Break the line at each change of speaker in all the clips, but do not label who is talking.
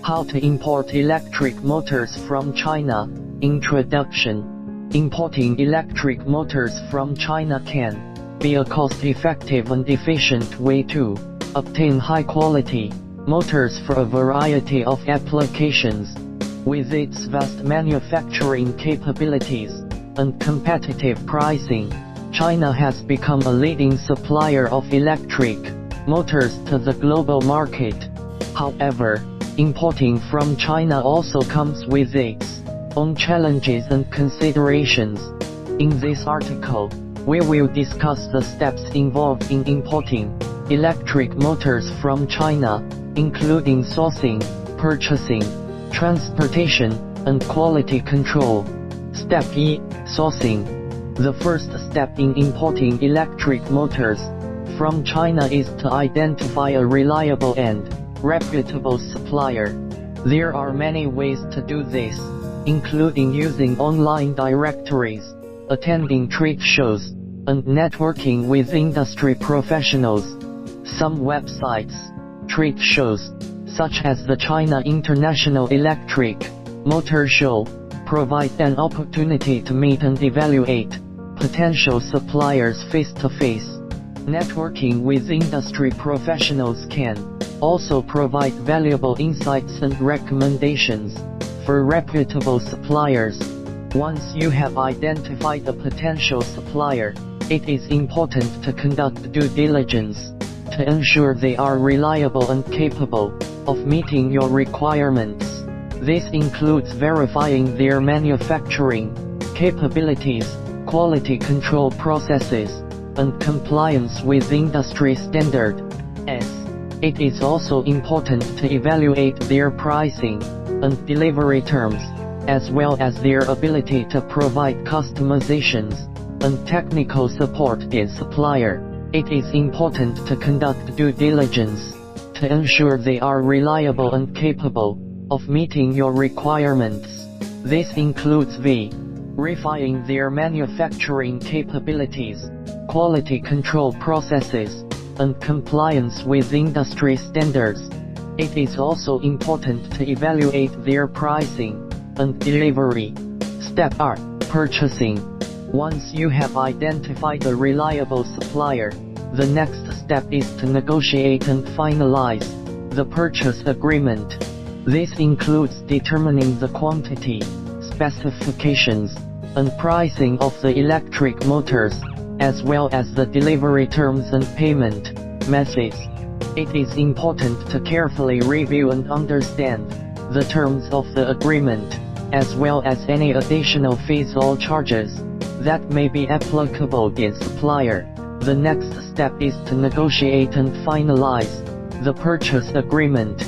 How to import electric motors from China. Introduction. Importing electric motors from China can be a cost-effective and efficient way to obtain high-quality motors for a variety of applications. With its vast manufacturing capabilities and competitive pricing, China has become a leading supplier of electric motors to the global market. However, importing from China also comes with its own challenges and considerations. In this article, we will discuss the steps involved in importing electric motors from China, including sourcing, purchasing, transportation, and quality control. Step E. Sourcing. The first step in importing electric motors from China is to identify a reliable and reputable supplier. There are many ways to do this, including using online directories, attending trade shows, and networking with industry professionals. Some websites, trade shows, such as the China International Electric Motor Show, provide an opportunity to meet and evaluate potential suppliers face-to-face. Networking with industry professionals can also provide valuable insights and recommendations for reputable suppliers. Once you have identified a potential supplier, it is important to conduct due diligence to ensure they are reliable and capable of meeting your requirements. This includes verifying their manufacturing capabilities, quality control processes, and compliance with industry standards. It is also important to evaluate their pricing and delivery terms, as well as their ability to provide customizations and technical support as supplier. It is important to conduct due diligence to ensure they are reliable and capable of meeting your requirements. This includes verifying their manufacturing capabilities, quality control processes, and compliance with industry standards. It is also important to evaluate their pricing and delivery. Step R. Purchasing. Once you have identified a reliable supplier, the next step is to negotiate and finalize the purchase agreement. This includes determining the quantity, specifications, and pricing of the electric motors, as well as the delivery terms and payment methods. It is important to carefully review and understand the terms of the agreement, as well as any additional fees or charges that may be applicable to the supplier. The next step is to negotiate and finalize the purchase agreement.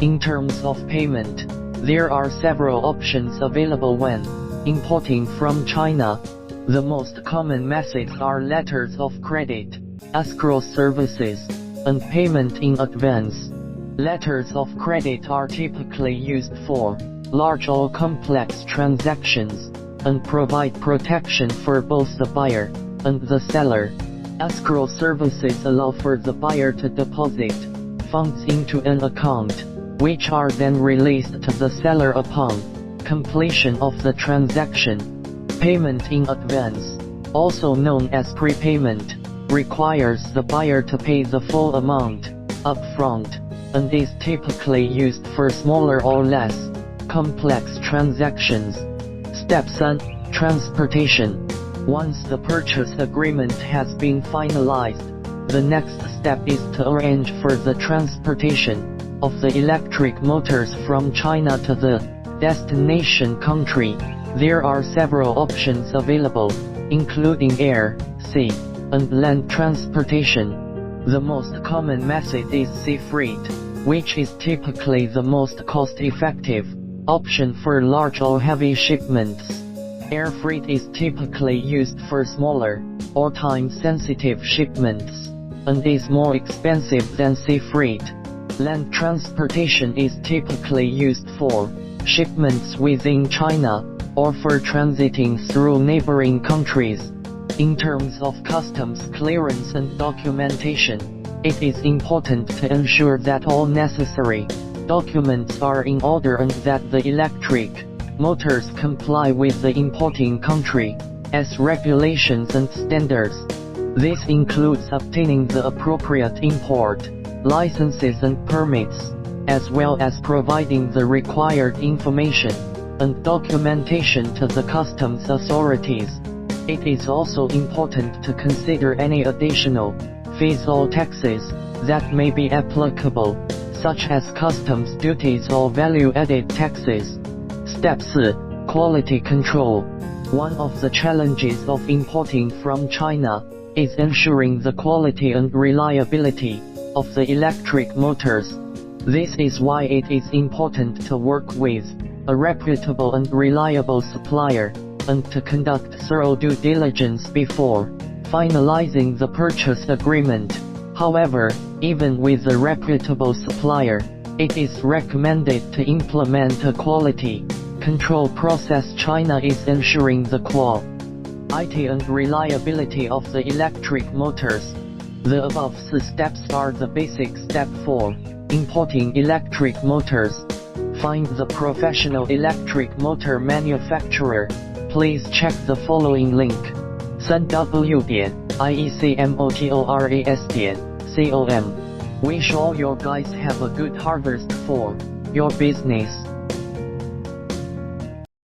In terms of payment, there are several options available when importing from China. The most common methods are letters of credit, escrow services, and payment in advance. Letters of credit are typically used for large or complex transactions and provide protection for both the buyer and the seller. Escrow services allow for the buyer to deposit funds into an account, which are then released to the seller upon completion of the transaction. Payment in advance, also known as prepayment, requires the buyer to pay the full amount upfront, and is typically used for smaller or less complex transactions. Step 7. Transportation. Once the purchase agreement has been finalized, the next step is to arrange for the transportation of the electric motors from China to the destination country. There are several options available, including air, sea, and land transportation. The most common method is sea freight, which is typically the most cost-effective option for large or heavy shipments. Air freight is typically used for smaller or time-sensitive shipments and is more expensive than sea freight. Land transportation is typically used for shipments within China or for transiting through neighboring countries. In terms of customs clearance and documentation, it is important to ensure that all necessary documents are in order and that the electric motors comply with the importing country's regulations and standards. This includes obtaining the appropriate import licenses and permits, as well as providing the required information and documentation to the customs authorities. It is also important to consider any additional fees or taxes that may be applicable, such as customs duties or value-added taxes. Step 4. Quality control. One of the challenges of importing from China is ensuring the quality and reliability of the electric motors. This is why it is important to work with a reputable and reliable supplier, and to conduct thorough due diligence before finalizing the purchase agreement. However, even with a reputable supplier, it is recommended to implement a quality control process. China is ensuring the quality and reliability of the electric motors. The above 4 steps are the basic step for importing electric motors. Find the professional electric motor manufacturer. Please check the following link: www.iecmotors.com. Wish all your guys have a good harvest for your business.